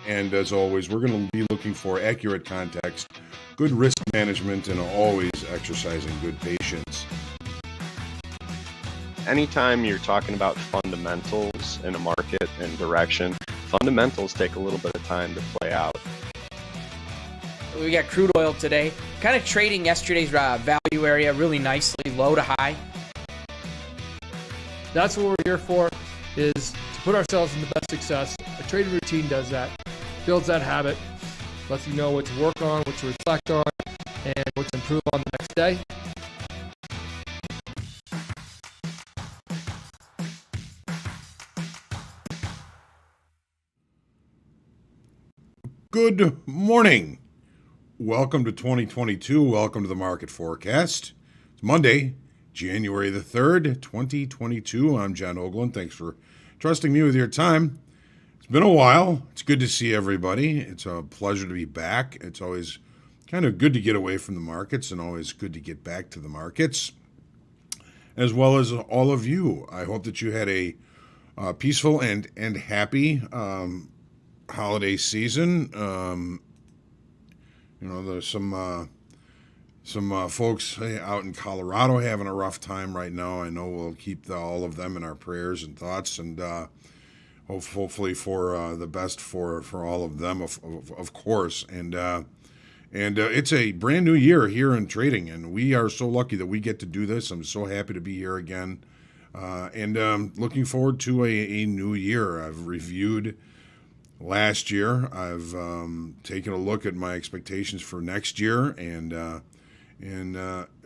And as always, we're going to be looking for accurate context, good risk management, and always exercising good patience. Anytime you're talking about fundamentals in a market and direction, fundamentals take a little bit of time to play out. We got crude oil today, kind of trading yesterday's value area really nicely, low to high. That's what we're here for, is to put ourselves in the best success. A trading routine does that, builds that habit, lets you know what to work on, what to reflect on, and what to improve on the next day. Good morning. Welcome to 2022. Welcome to the market forecast. It's Monday, January the 3rd, 2022. I'm John Oglin. Thanks for trusting me with your time. It's been a while. It's good to see everybody. It's a pleasure to be back. It's always kind of good to get away from the markets and always good to get back to the markets, as well as all of you. I hope that you had a peaceful and happy holiday season. There's some folks out in Colorado having a rough time right now. I know we'll keep all of them in our prayers and thoughts, and hopefully for the best for all of them, of course. And it's a brand new year here in trading, and we are so lucky that we get to do this. I'm so happy to be here again, and looking forward to a new year. I've reviewed last year. I've taken a look at my expectations for next year and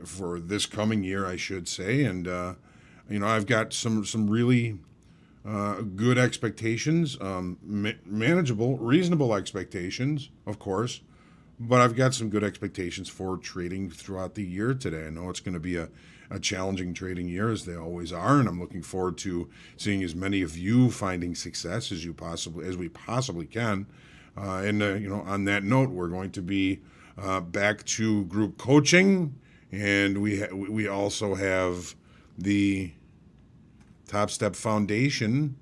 for this coming year, I should say. And I've got some really good expectations, manageable, reasonable expectations, of course. But I've got some good expectations for trading throughout the year today. I know it's going to be a challenging trading year, as they always are, and I'm looking forward to seeing as many of you finding success as we possibly can. On that note, we're going to be back to group coaching, and we also have the Top Step Foundation,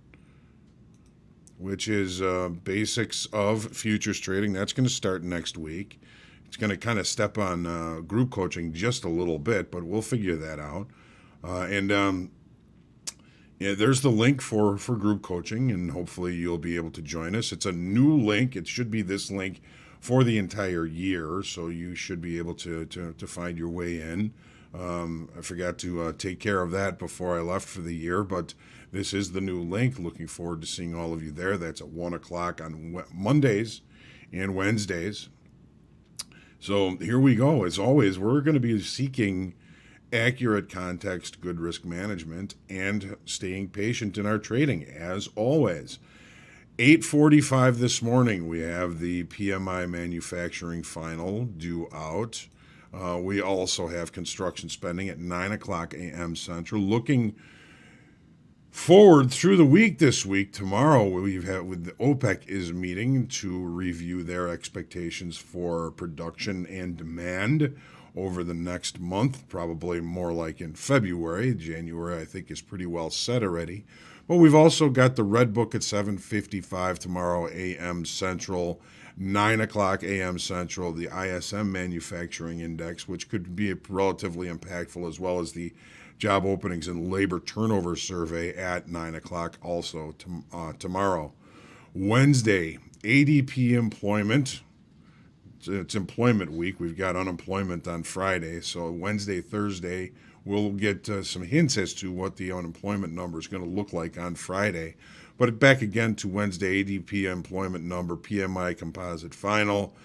which is basics of futures trading. That's going to start next week. It's going to kind of step on group coaching just a little bit, but we'll figure that out. There's the link for group coaching, and hopefully you'll be able to join us. It's a new link. It should be this link for the entire year, so you should be able to find your way in. I forgot to take care of that before I left for the year, but this is the new link. Looking forward to seeing all of you there. That's at 1 o'clock on Mondays and Wednesdays. So here we go. As always, we're going to be seeking accurate context, good risk management, and staying patient in our trading, as always. 8:45 this morning, we have the PMI manufacturing final due out. We also have construction spending at 9 o'clock a.m. Central. Looking forward through the week this week, tomorrow with the OPEC is meeting to review their expectations for production and demand over the next month, probably more like in February. January, I think, is pretty well set already. But we've also got the Red Book at 7:55 tomorrow a.m. Central, 9 o'clock a.m. Central, the ISM Manufacturing Index, which could be relatively impactful, as well as the Job Openings and Labor Turnover Survey at 9 o'clock also tomorrow. Wednesday, ADP employment. It's employment week. We've got unemployment on Friday. So Wednesday, Thursday, we'll get some hints as to what the unemployment number is going to look like on Friday. But back again to Wednesday, ADP employment number, PMI composite final.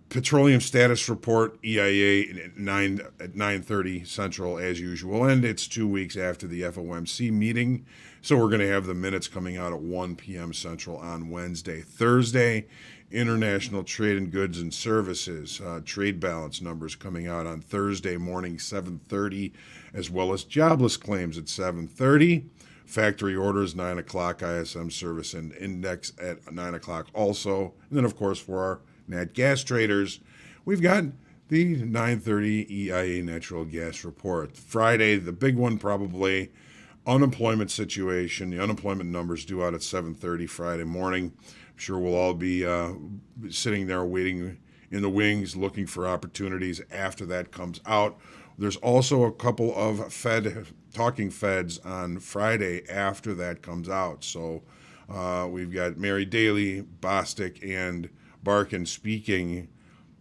Petroleum status report, EIA at 9:30 Central as usual, and it's 2 weeks after the FOMC meeting, so we're going to have the minutes coming out at 1 p.m. Central on Wednesday. Thursday, international trade in goods and services, trade balance numbers coming out on Thursday morning, 7:30, as well as jobless claims at 7:30. Factory orders, 9 o'clock, ISM service and index at 9 o'clock also. And then, of course, for our nat gas traders, we've got the 9:30 EIA natural gas report. Friday, the big one probably, unemployment situation. The unemployment numbers due out at 7:30 Friday morning. I'm sure we'll all be sitting there waiting in the wings, looking for opportunities after that comes out. There's also a couple of talking Feds on Friday after that comes out. So we've got Mary Daly, Bostic, and Barkin speaking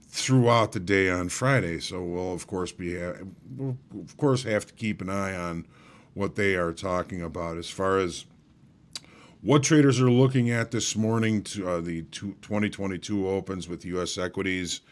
throughout the day on Friday. So we'll of course have to keep an eye on what they are talking about as far as what traders are looking at this morning. To the 2022 opens with U.S. equities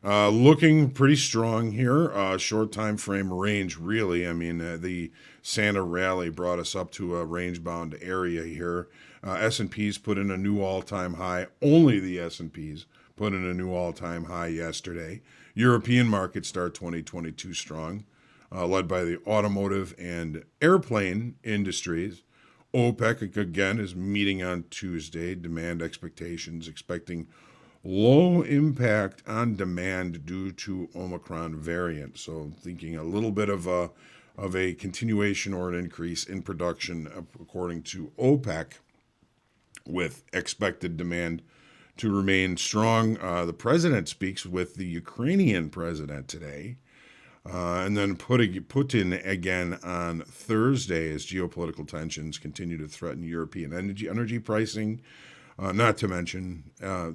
looking pretty strong here. Short time frame range, really. I mean, the Santa rally brought us up to a range-bound area here. S&Ps put in a new all-time high. Only the S&Ps put in a new all-time high yesterday. European markets start 2022 strong, led by the automotive and airplane industries. OPEC, again, is meeting on Tuesday. Demand expectations expecting low impact on demand due to Omicron variant. So thinking a little bit of a continuation or an increase in production according to OPEC, with expected demand to remain strong. The president speaks with the Ukrainian president today. And then Putin again on Thursday as geopolitical tensions continue to threaten European energy pricing, not to mention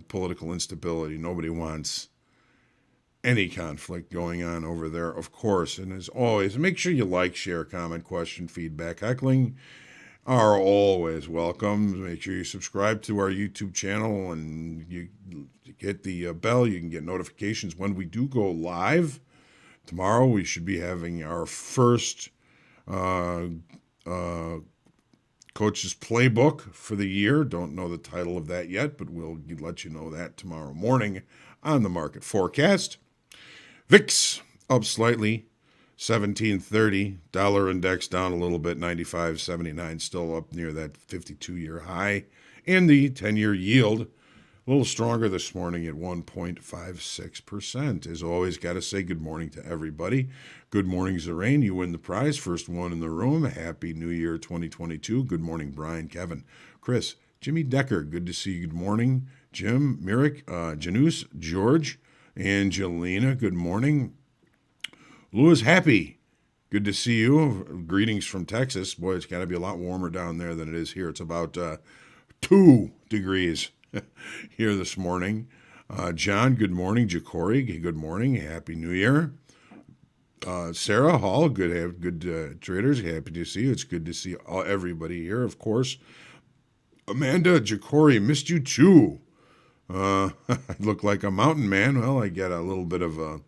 political instability. Nobody wants any conflict going on over there, of course. And as always, make sure you like, share, comment, question, feedback. Heckling are always welcome. Make sure you subscribe to our YouTube channel and you hit the bell. You can get notifications when we do go live. Tomorrow we should be having our first coach's playbook for the year. Don't know the title of that yet, but we'll let you know that tomorrow morning on the market forecast. VIX up slightly, 1730. Dollar index down a little bit, 95.79, still up near that 52-year high. And the 10-year yield a little stronger this morning at 1.56%. As always, got to say good morning to everybody. Good morning, Zerain. You win the prize. First one in the room. Happy New Year 2022. Good morning, Brian, Kevin, Chris, Jimmy Decker. Good to see you. Good morning, Jim, Mirik, Janus, George, Angelina. Good morning. Louis, happy. Good to see you. Greetings from Texas. Boy, it's got to be a lot warmer down there than it is here. It's about 2 degrees here this morning. John, good morning. Jacori, good morning. Happy New Year. Sarah Hall, good traders. Happy to see you. It's good to see everybody here, of course. Amanda Jacori, missed you too. I look like a mountain man. Well, I get a little bit of a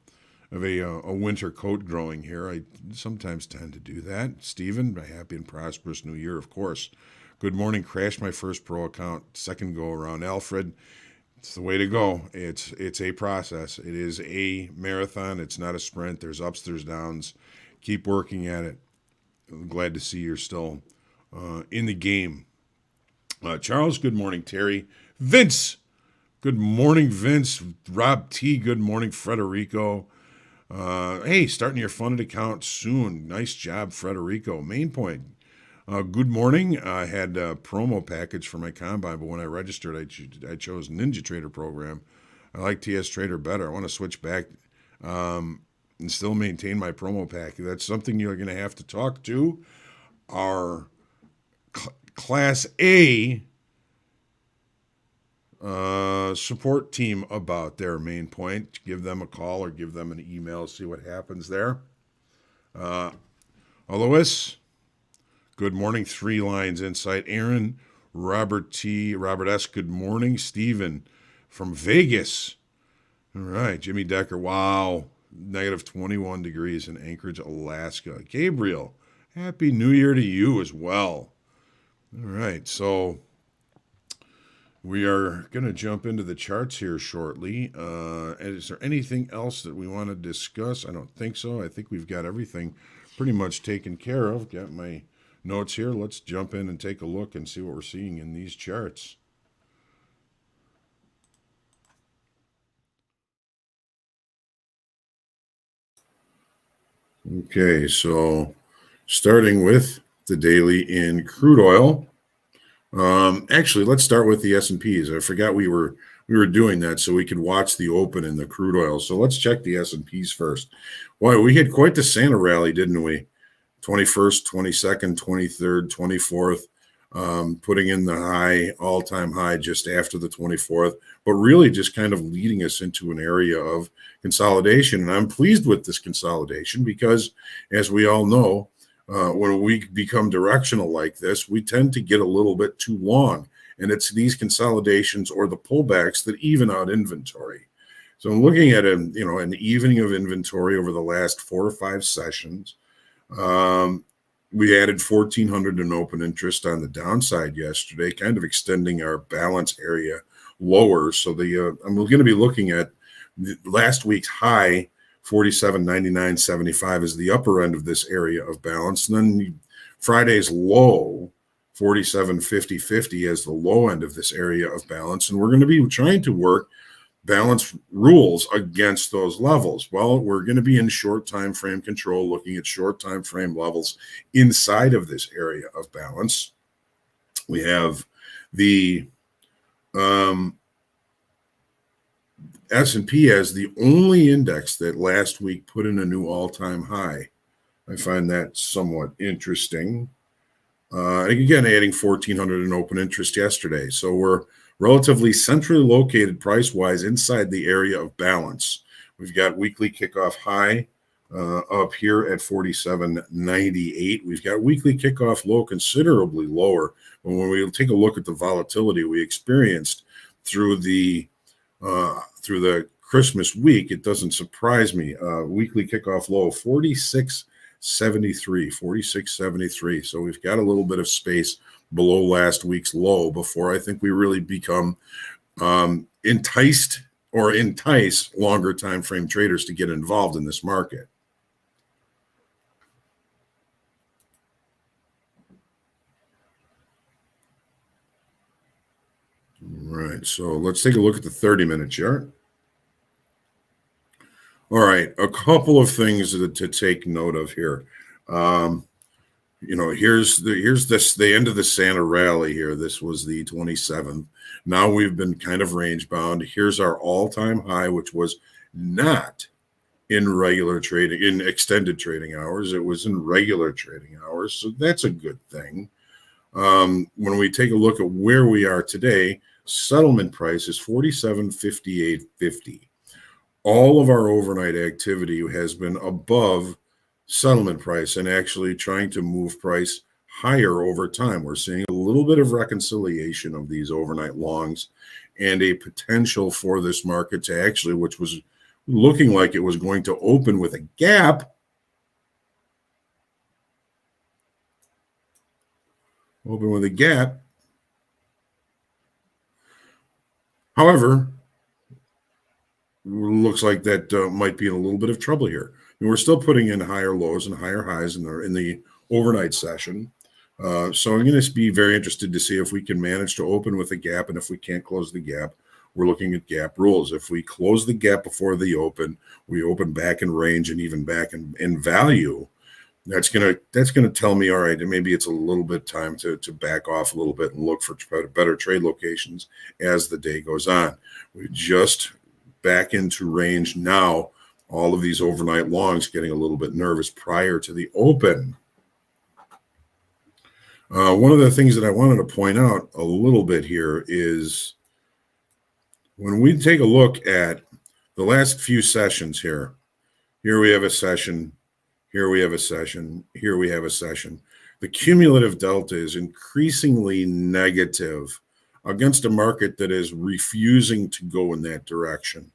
winter coat growing here. I sometimes tend to do that. Stephen, a happy and prosperous New Year, of course. Good morning. Crashed my first pro account, second go around. Alfred, it's the way to go. It's a process. It is a marathon. It's not a sprint. There's ups, there's downs. Keep working at it. I'm glad to see you're still in the game. Charles, good morning. Terry, Vince, good morning. Vince, Rob T, good morning. Frederico. Hey, starting your funded account soon. Nice job, Frederico. Main Point. Good morning. I had a promo package for my combine, but when I registered, I chose Ninja Trader program. I like TS Trader better. I want to switch back and still maintain my promo pack. That's something you're going to have to talk to our Class A support team about. Their Main Point. Give them a call or give them an email, see what happens there. Alois, good morning. 3 lines insight. Aaron, Robert T, Robert S, good morning. Steven from Vegas. All right. Jimmy Decker, wow. Negative 21 degrees in Anchorage, Alaska. Gabriel, happy New Year to you as well. All right. So we are going to jump into the charts here shortly. Is there anything else that we want to discuss? I don't think so. I think we've got everything pretty much taken care of. Got my notes here. Let's jump in and take a look and see what we're seeing in these charts. Okay, so starting with the daily in crude oil. Actually, let's start with the S&Ps. I forgot we were doing that so we could watch the open in the crude oil. So let's check the S&Ps first. Boy, we had quite the Santa rally, didn't we? 21st, 22nd, 23rd, 24th, putting in the high, all-time high just after the 24th, but really just kind of leading us into an area of consolidation. And I'm pleased with this consolidation because, as we all know, when we become directional like this, we tend to get a little bit too long. And it's these consolidations or the pullbacks that even out inventory. So I'm looking at an evening of inventory over the last 4 or 5 sessions. We added 1,400 in open interest on the downside yesterday, kind of extending our balance area lower. So I'm going to be looking at last week's high, 47.99.75 is the upper end of this area of balance. And then Friday's low, 47.50.50 as the low end of this area of balance. And we're going to be trying to work balance rules against those levels. Well, we're going to be in short time frame control, looking at short time frame levels inside of this area of balance. We have the S&P as the only index that last week put in a new all-time high. I find that somewhat interesting. Again, adding 1,400 in open interest yesterday. So we're relatively centrally located price-wise inside the area of balance. We've got weekly kickoff high up here at 47.98. We've got weekly kickoff low considerably lower. But when we take a look at the volatility we experienced through the Christmas week, it doesn't surprise me. Weekly kickoff low 46.73. So we've got a little bit of space below last week's low before I think we really become entice longer time frame traders to get involved in this market. All right, so let's take a look at the 30-minute chart. All right, a couple of things to take note of here. Here's the end of the Santa rally here. This was the 27th. Now we've been kind of range bound. Here's our all-time high, which was not in regular trading, in extended trading hours. It was in regular trading hours. So that's a good thing. When we take a look at where we are today, settlement price is 47.58.50. All of our overnight activity has been above settlement price and actually trying to move price higher over time. We're seeing a little bit of reconciliation of these overnight longs and a potential for this market to actually, which was looking like it was going to open with a gap, However, looks like that might be in a little bit of trouble here. And we're still putting in higher lows and higher highs in the overnight session. So I'm going to be very interested to see if we can manage to open with a gap. And if we can't close the gap, we're looking at gap rules. If we close the gap before the open, we open back in range and even back in value. That's gonna tell me, all right, maybe it's a little bit time to back off a little bit and look for better trade locations as the day goes on. We just back into range now. All of these overnight longs getting a little bit nervous prior to the open. One of the things that I wanted to point out a little bit here is when we take a look at the last few sessions here we have a session, here we have a session, here we have a session. The cumulative delta is increasingly negative against a market that is refusing to go in that direction.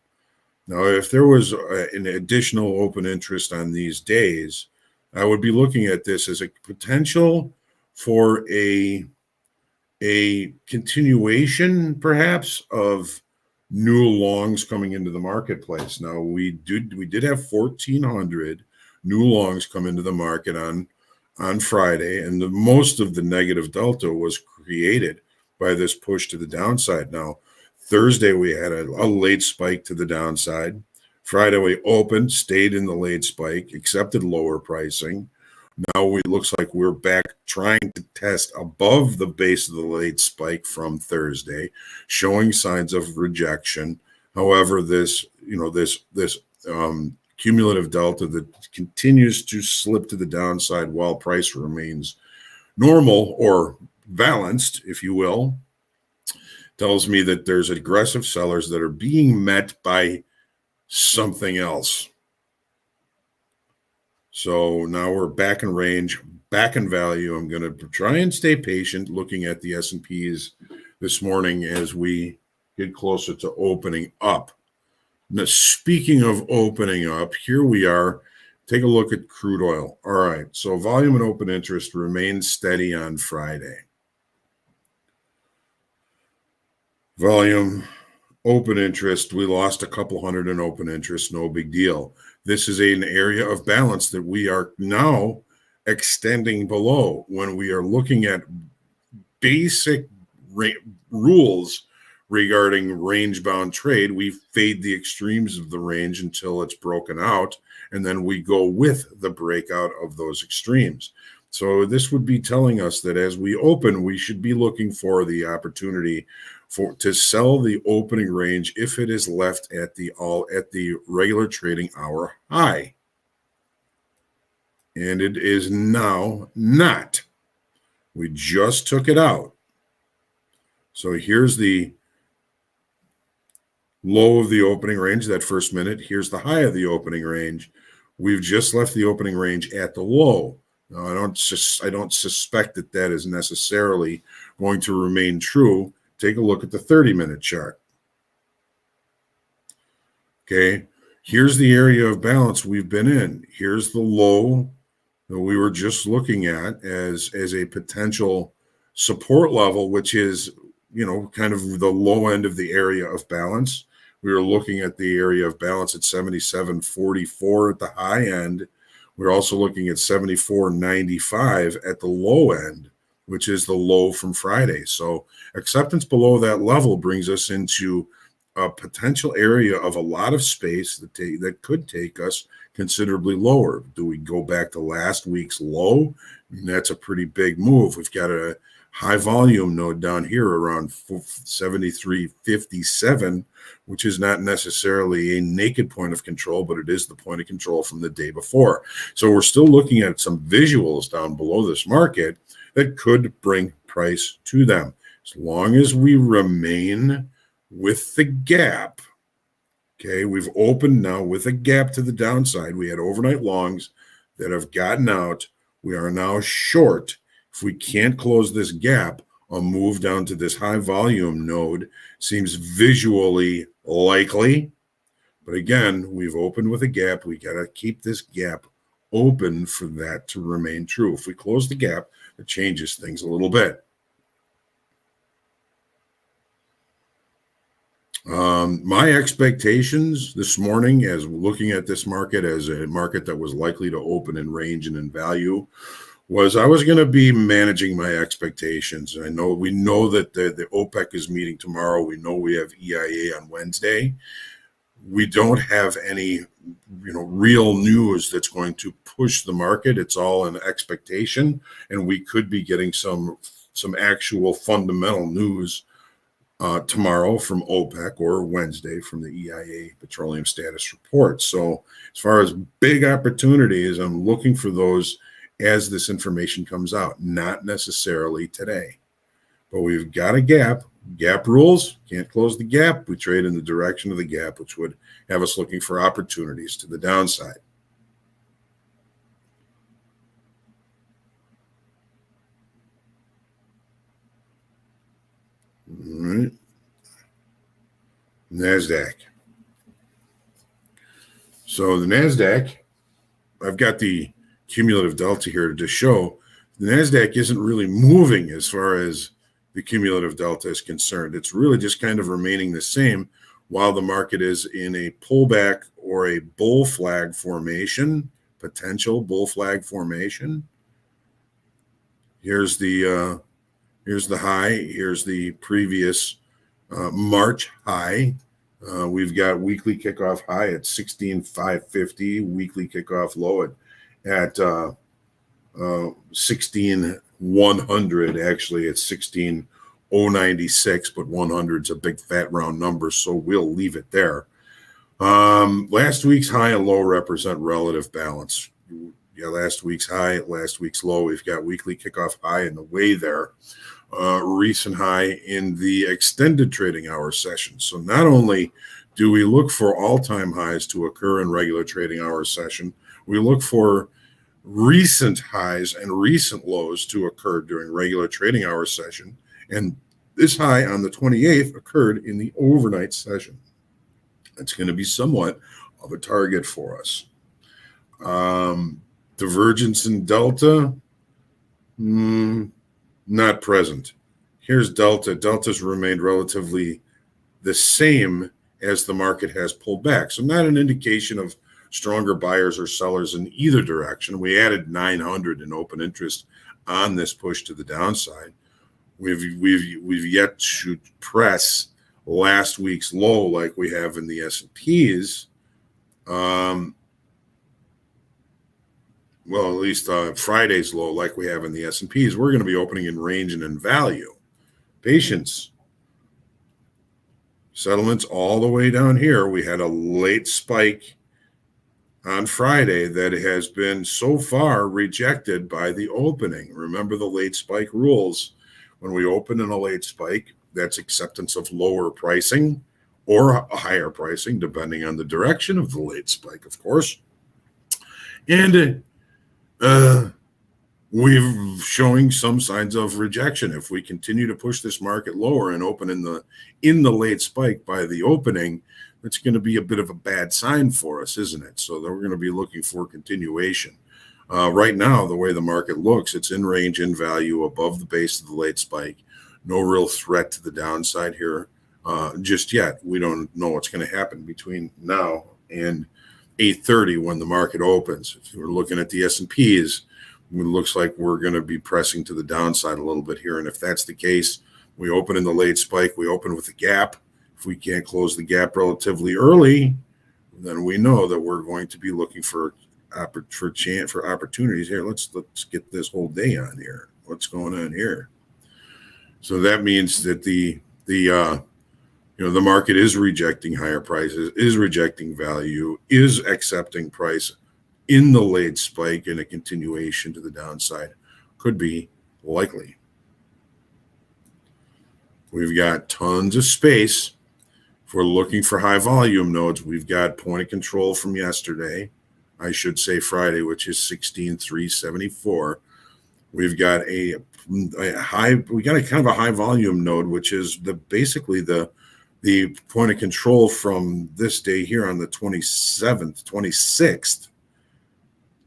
Now, if there was an additional open interest on these days, I would be looking at this as a potential for a continuation, perhaps, of new longs coming into the marketplace. Now, we did have 1,400 new longs come into the market on Friday, and most of the negative delta was created by this push to the downside. Now, Thursday, we had a late spike to the downside. Friday, we opened, stayed in the late spike, accepted lower pricing. Now it looks like we're back trying to test above the base of the late spike from Thursday, showing signs of rejection. However, this cumulative delta that continues to slip to the downside while price remains normal or balanced, if you will, tells me that there's aggressive sellers that are being met by something else. So now we're back in range, back in value. I'm going to try and stay patient looking at the S&Ps this morning as we get closer to opening up. Now, speaking of opening up, here we are. Take a look at crude oil. All right, so volume and open interest remained steady on Friday. Volume, open interest, we lost a couple hundred in open interest, no big deal. This is an area of balance that we are now extending below. When we are looking at basic rules regarding range-bound trade, we fade the extremes of the range until it's broken out, and then we go with the breakout of those extremes. So this would be telling us that as we open, we should be looking for the opportunity to sell the opening range if it is left at the regular trading hour high. And it is now not. We just took it out. So here's the low of the opening range, that first minute. Here's the high of the opening range. We've just left the opening range at the low. Now, I don't suspect that is necessarily going to remain true. Take a look at the 30-minute chart. Okay, here's the area of balance we've been in. Here's the low that we were just looking at as a potential support level, which is, kind of the low end of the area of balance. We were looking at the area of balance at 77.44 at the high end. We're also looking at 74.95 at the low end, which is the low from Friday. So acceptance below that level brings us into a potential area of a lot of space that could take us considerably lower. Do we go back to last week's low? I mean, that's a pretty big move. We've got a high volume node down here around 73.57, which is not necessarily a naked point of control, but it is the point of control from the day before. So we're still looking at some visuals down below this market that could bring price to them. As long as we remain with the gap, okay, we've opened now with a gap to the downside. We had overnight longs that have gotten out. We are now short. If we can't close this gap, a move down to this high volume node seems visually likely. But again, we've opened with a gap. We got to keep this gap open for that to remain true. If we close the gap, it changes things a little bit. My expectations this morning, as looking at this market as a market that was likely to open in range and in value, was I was going to be managing my expectations. We know that the OPEC is meeting tomorrow. We know we have EIA on Wednesday. We don't have any, real news that's going to push the market. It's all an expectation, and we could be getting some actual fundamental news tomorrow from OPEC or Wednesday from the EIA petroleum status report. So as far as big opportunities, I'm looking for those as this information comes out, not necessarily today. But we've got a gap. Gap rules, can't close the gap. We trade in the direction of the gap, which would have us looking for opportunities to the downside. All right. Nasdaq. So the Nasdaq, I've got the cumulative delta here to show the Nasdaq isn't really moving as far as the cumulative delta is concerned. It's really just kind of remaining the same while the market is in a pullback or a bull flag formation, potential bull flag formation. Here's the high. Here's the previous March high. We've got weekly kickoff high at 16,550, weekly kickoff low at 16,100. Actually, it's 16,096, but 100 is a big fat round number, so we'll leave it there. Last week's high and low represent relative balance. Yeah, last week's high, last week's low. We've got weekly kickoff high in the way there. Recent high in the extended trading hour session. So not only do we look for all-time highs to occur in regular trading hour session, we look for recent highs and recent lows to occur during regular trading hour session. And this high on the 28th occurred in the overnight session. It's going to be somewhat of a target for us. Divergence in delta, not present. Here's delta. Delta's remained relatively the same as the market has pulled back. So not an indication of stronger buyers or sellers in either direction. We added 900 in open interest on this push to the downside. We've yet to press last week's low like we have in the S&Ps. Well, at least Friday's low like we have in the S&Ps. We're going to be opening in range and in value. Patience. Settlements all the way down here. We had a late spike on Friday that has been so far rejected by the opening. Remember the late spike rules. When we open in a late spike, that's acceptance of lower pricing or a higher pricing, depending on the direction of the late spike, of course. And we're showing some signs of rejection. If we continue to push this market lower and open in the late spike by the opening, that's going to be a bit of a bad sign for us, isn't it? So we're going to be looking for continuation. Right now, the way the market looks, it's in range, in value, above the base of the late spike. No real threat to the downside here just yet. We don't know what's going to happen between now and 8:30 when the market opens. If we're looking at the S&Ps, it looks like we're going to be pressing to the downside a little bit here. And if that's the case, we open in the late spike, we open with a gap. If we can't close the gap relatively early, then we know that we're going to be looking for opportunities here. Let's get this whole day on here. What's going on here? So that means that the market is rejecting higher prices, is rejecting value, is accepting price in the late spike, and a continuation to the downside could be likely. We've got tons of space. If we're looking for high volume nodes, we've got point of control from yesterday. I should say Friday, which is 16,374. We've got a kind of a high volume node, which is basically the point of control from this day here on the 27th, 26th,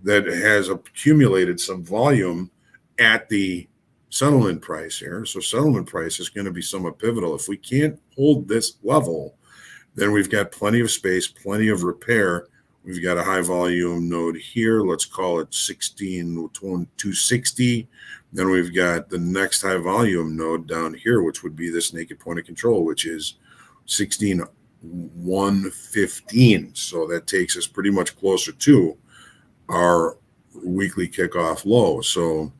that has accumulated some volume at the settlement price here. So settlement price is going to be somewhat pivotal. If we can't hold this level, then we've got plenty of space, plenty of repair. We've got a high volume node here. Let's call it 16,260. Then we've got the next high volume node down here, which would be this naked point of control, which is 16,115. So that takes us pretty much closer to our weekly kickoff low. So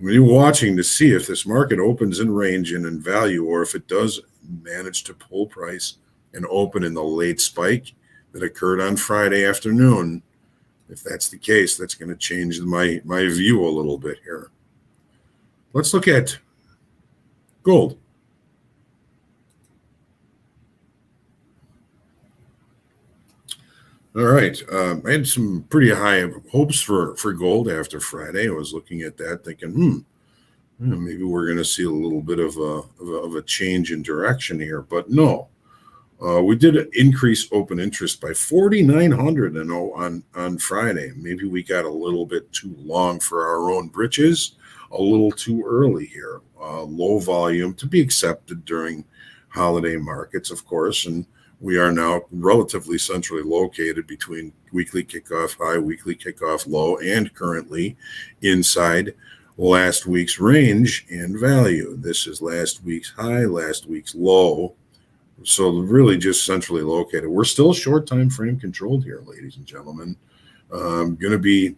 we're watching to see if this market opens in range and in value, or if it does manage to pull price and open in the late spike that occurred on Friday afternoon. If that's the case, that's going to change my view a little bit here. Let's look at gold. All right. I had some pretty high hopes for gold after Friday. I was looking at that thinking, maybe we're going to see a little bit of a change in direction here. But no, we did increase open interest by 4,900 on Friday. Maybe we got a little bit too long for our own britches, a little too early here. Low volume to be accepted during holiday markets, of course, and we are now relatively centrally located between weekly kickoff high, weekly kickoff low, and currently inside last week's range and value. This is last week's high, last week's low. So really just centrally located. We're still short time frame controlled here, ladies and gentlemen. Going to be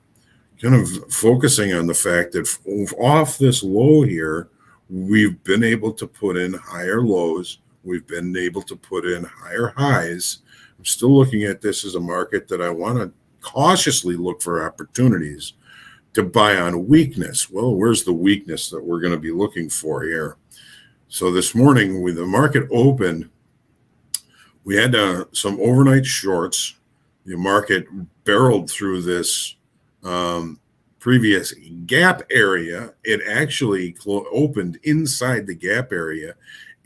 kind of focusing on the fact that off this low here, we've been able to put in higher lows. We've been able to put in higher highs. I'm still looking at this as a market that I want to cautiously look for opportunities to buy on weakness. Well, where's the weakness that we're going to be looking for here? So this morning, when the market opened, we had some overnight shorts. The market barreled through this previous gap area. It actually opened inside the gap area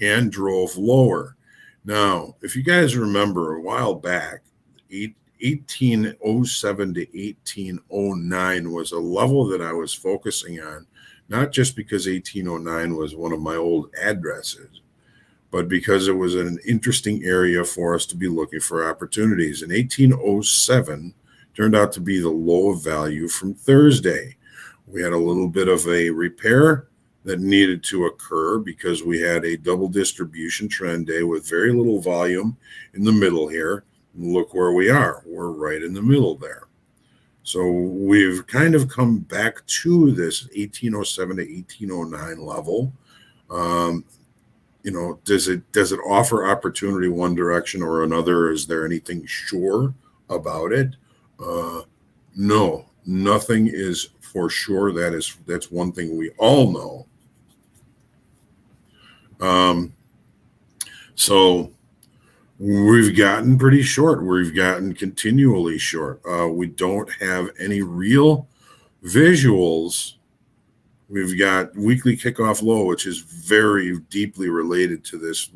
and drove lower. Now, if you guys remember a while back, 1807 to 1809 was a level that I was focusing on, not just because 1809 was one of my old addresses, but because it was an interesting area for us to be looking for opportunities. And 1807 turned out to be the low of value from Thursday. We had a little bit of a repair that needed to occur because we had a double distribution trend day with very little volume in the middle here. Look where we are. We're right in the middle there. So we've kind of come back to this 1807 to 1809 level. Does it offer opportunity one direction or another? Is there anything sure about it? No, nothing is for sure. That's one thing we all know. So we've gotten pretty short. We've gotten continually short. We don't have any real visuals. We've got weekly kickoff low, which is very deeply related to this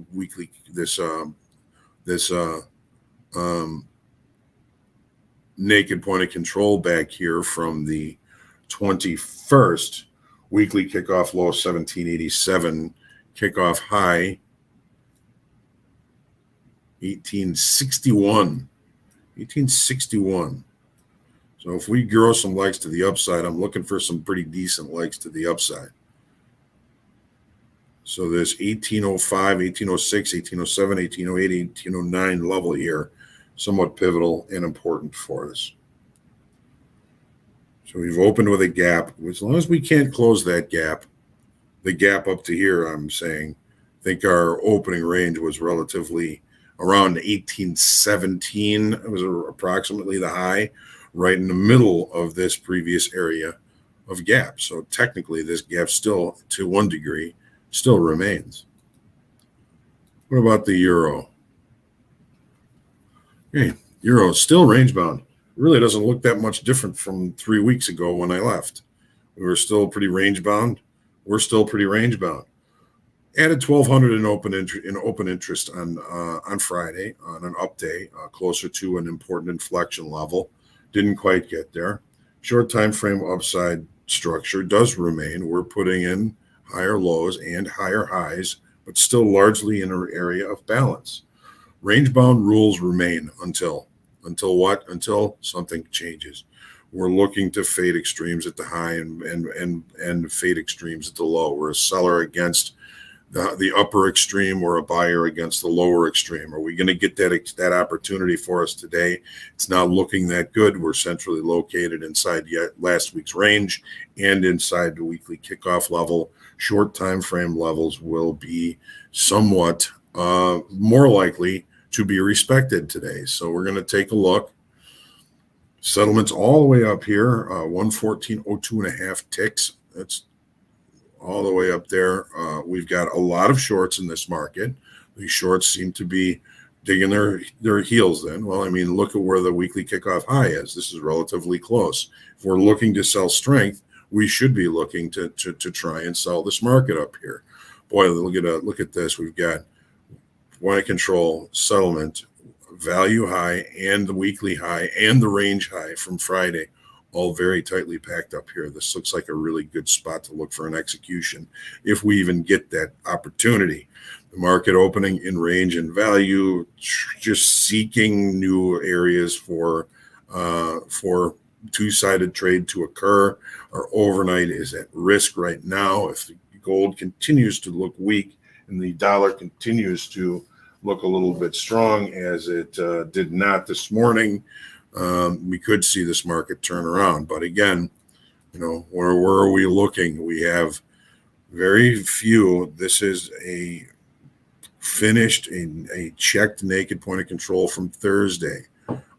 naked point of control back here from the 21st. Weekly kickoff low 1787, kickoff high 1861. So if we grow some legs to the upside, I'm looking for some pretty decent legs to the upside. So this 1805, 1806, 1807, 1808, 1809 level here, somewhat pivotal and important for us. So we've opened with a gap. As long as we can't close that gap, the gap up to here, I'm saying, I think our opening range was relatively around 1817. It was approximately the high, right in the middle of this previous area of gap. So technically, this gap still, to one degree, still remains. What about the euro? Okay, euro is still range bound. It really doesn't look that much different from 3 weeks ago when I left. We were still pretty range bound. We're still pretty range bound. Added 1,200 in open interest on Friday on an up day, closer to an important inflection level. Didn't quite get there. Short time frame upside structure does remain. We're putting in higher lows and higher highs, but still largely in an area of balance. Range bound rules remain until what? Until something changes. We're looking to fade extremes at the high and fade extremes at the low. We're a seller against the upper extreme, or a buyer against the lower extreme. Are we going to get that opportunity for us today? It's not looking that good. We're centrally located inside last week's range and inside the weekly kickoff level. Short time frame levels will be somewhat more likely to be respected today. So we're going to take a look. Settlements all the way up here, 114.02.5 ticks. That's all the way up there. We've got a lot of shorts in this market. These shorts seem to be digging their heels in. Well, I mean, look at where the weekly kickoff high is. This is relatively close. If we're looking to sell strength, we should be looking to try and sell this market up here. Boy, look at this. We've got point of control, settlement, value high, and the weekly high, and the range high from Friday, all very tightly packed up here. This looks like a really good spot to look for an execution if we even get that opportunity. The market opening in range and value, just seeking new areas for two-sided trade to occur. Our overnight is at risk right now. If the gold continues to look weak and the dollar continues to look a little bit strong, as it did not this morning, we could see this market turn around. But again, where are we looking? We have very few. This is a finished, a checked naked point of control from Thursday.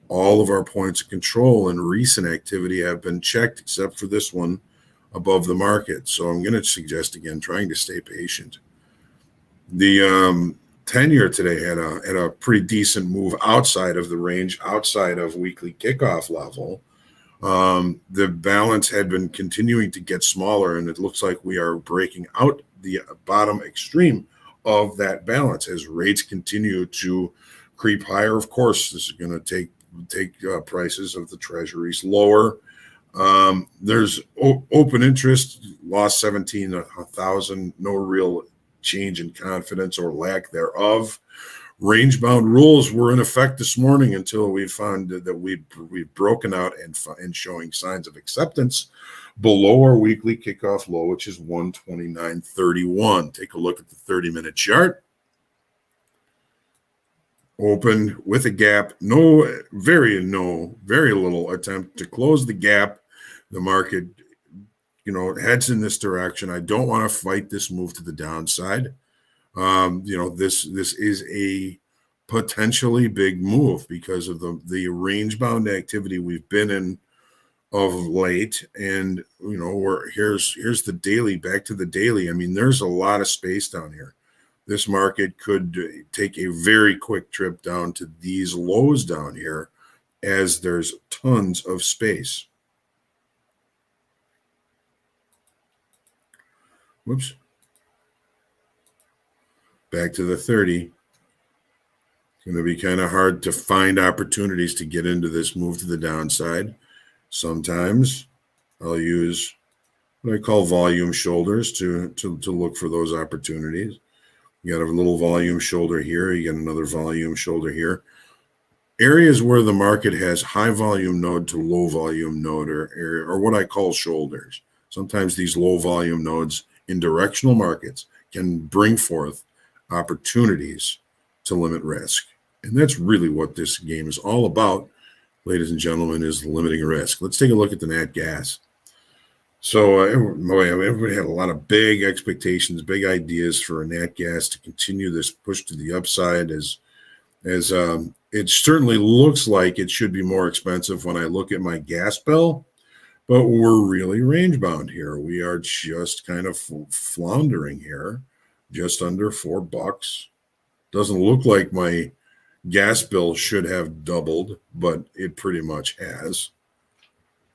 All of our points of control in recent activity have been checked except for this one above the market. So I'm going to suggest again, trying to stay patient. The 10-year today had a pretty decent move outside of the range, outside of weekly kickoff level. The balance had been continuing to get smaller, and it looks like we are breaking out the bottom extreme of that balance as rates continue to creep higher. Of course, this is going to take prices of the treasuries lower. There's open interest, lost 17,000, no real change in confidence or lack thereof. Range bound rules were in effect this morning until we found that we've broken out and showing signs of acceptance below our weekly kickoff low, which is 129.31. Take a look at the 30-minute chart. Open with a gap, very little attempt to close the gap. The market, heads in this direction. I don't want to fight this move to the downside. This is a potentially big move because of the range bound activity we've been in of late. And here's the daily, back to the daily. I mean, there's a lot of space down here. This market could take a very quick trip down to these lows down here as there's tons of space. Whoops. Back to the 30. It's going to be kind of hard to find opportunities to get into this move to the downside. Sometimes I'll use what I call volume shoulders to look for those opportunities. You got a little volume shoulder here. You got another volume shoulder here. Areas where the market has high volume node to low volume node or what I call shoulders. Sometimes these low volume nodes in directional markets can bring forth opportunities to limit risk. And that's really what this game is all about, ladies and gentlemen, is limiting risk. Let's take a look at the nat gas. So everybody had a lot of big expectations, big ideas for a nat gas to continue this push to the upside as it certainly looks like it should be more expensive when I look at my gas bill, but we're really range bound here. We are just kind of floundering here, just under $4. Doesn't look like my gas bill should have doubled, but it pretty much has.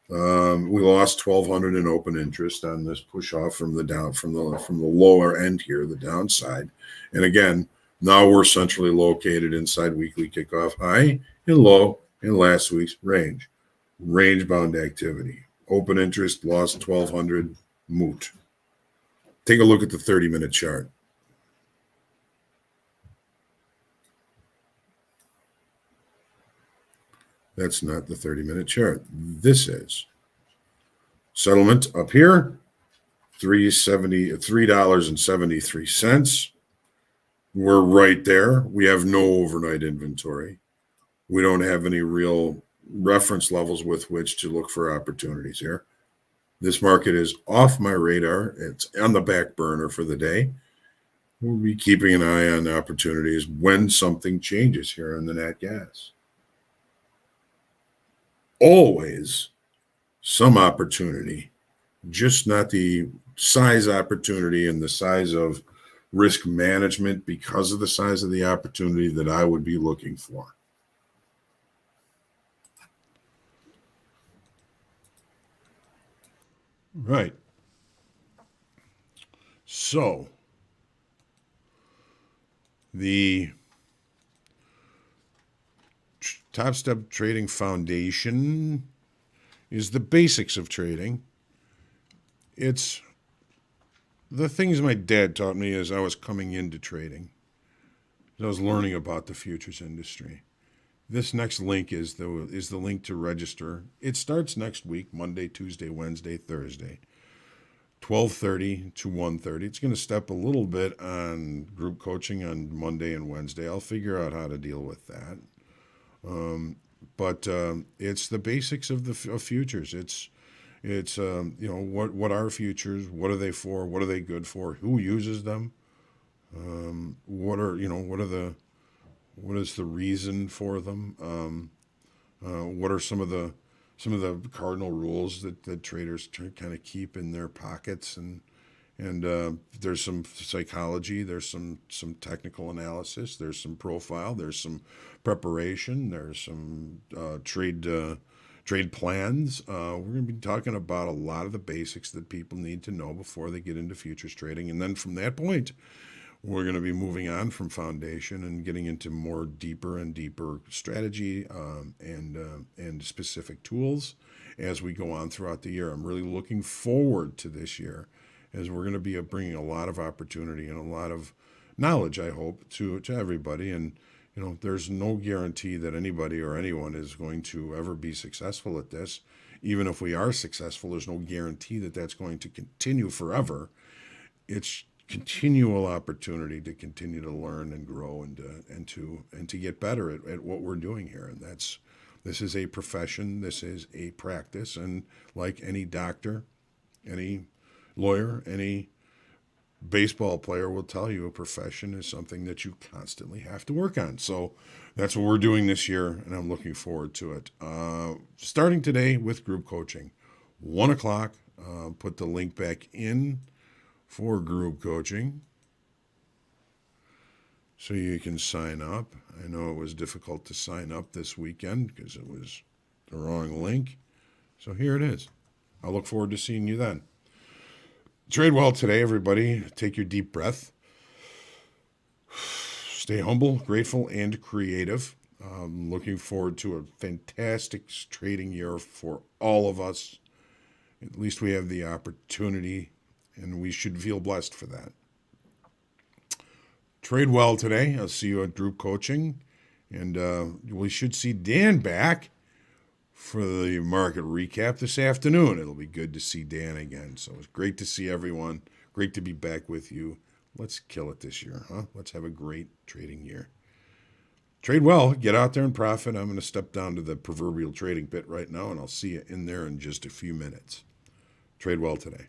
We lost 1,200 in open interest on this push off from the lower end here, the downside. And again, now we're centrally located inside weekly kickoff high and low in last week's range. Range bound activity. Open interest lost 1,200, moot. Take a look at the 30-minute chart. That's not the 30-minute chart. This is settlement up here, $3.73. We're right there. We have no overnight inventory. We don't have any real reference levels with which to look for opportunities here. This market is off my radar. It's on the back burner for the day. We'll be keeping an eye on opportunities when something changes here in the nat gas. Always some opportunity, just not the size opportunity and the size of risk management because of the size of the opportunity that I would be looking for. Right. So the Top Step Trading Foundation is the basics of trading. It's the things my dad taught me as I was coming into trading. As I was learning about the futures industry. This next link is the link to register. It starts next week, Monday, Tuesday, Wednesday, Thursday, 12:30 to 1:30. It's going to step a little bit on group coaching on Monday and Wednesday. I'll figure out how to deal with that. But it's the basics of futures. It's what are futures? What are they for? What are they good for? Who uses them? What is the reason for them? What are some of the cardinal rules that traders kind of keep in their pockets? And there's some psychology, there's some technical analysis, there's some profile, there's some preparation, there's some trade plans. We're going to be talking about a lot of the basics that people need to know before they get into futures trading, and then from that point, we're going to be moving on from foundation and getting into more deeper and deeper strategy and specific tools as we go on throughout the year. I'm really looking forward to this year, as we're going to be bringing a lot of opportunity and a lot of knowledge, I hope, to everybody. And there's no guarantee that anybody or anyone is going to ever be successful at this. Even if we are successful, there's no guarantee that that's going to continue forever. It's continual opportunity to continue to learn and grow and to get better at what we're doing here. And this is a profession, this is a practice, and like any doctor, any lawyer, any baseball player will tell you, a profession is something that you constantly have to work on. So that's what we're doing this year, and I'm looking forward to it. Starting today with group coaching, 1 o'clock. Put the link back in for group coaching so you can sign up. I know it was difficult to sign up this weekend because it was the wrong link. So here it is. I look forward to seeing you then. Trade well today, everybody. Take your deep breath. Stay humble, grateful, and creative. Looking forward to a fantastic trading year for all of us. At least we have the opportunity, and we should feel blessed for that. Trade well today. I'll see you at group coaching. And we should see Dan back for the market recap this afternoon. It'll be good to see Dan again. So it's great to see everyone. Great to be back with you. Let's kill it this year, huh? Let's have a great trading year. Trade well. Get out there and profit. I'm going to step down to the proverbial trading pit right now, and I'll see you in there in just a few minutes. Trade well today.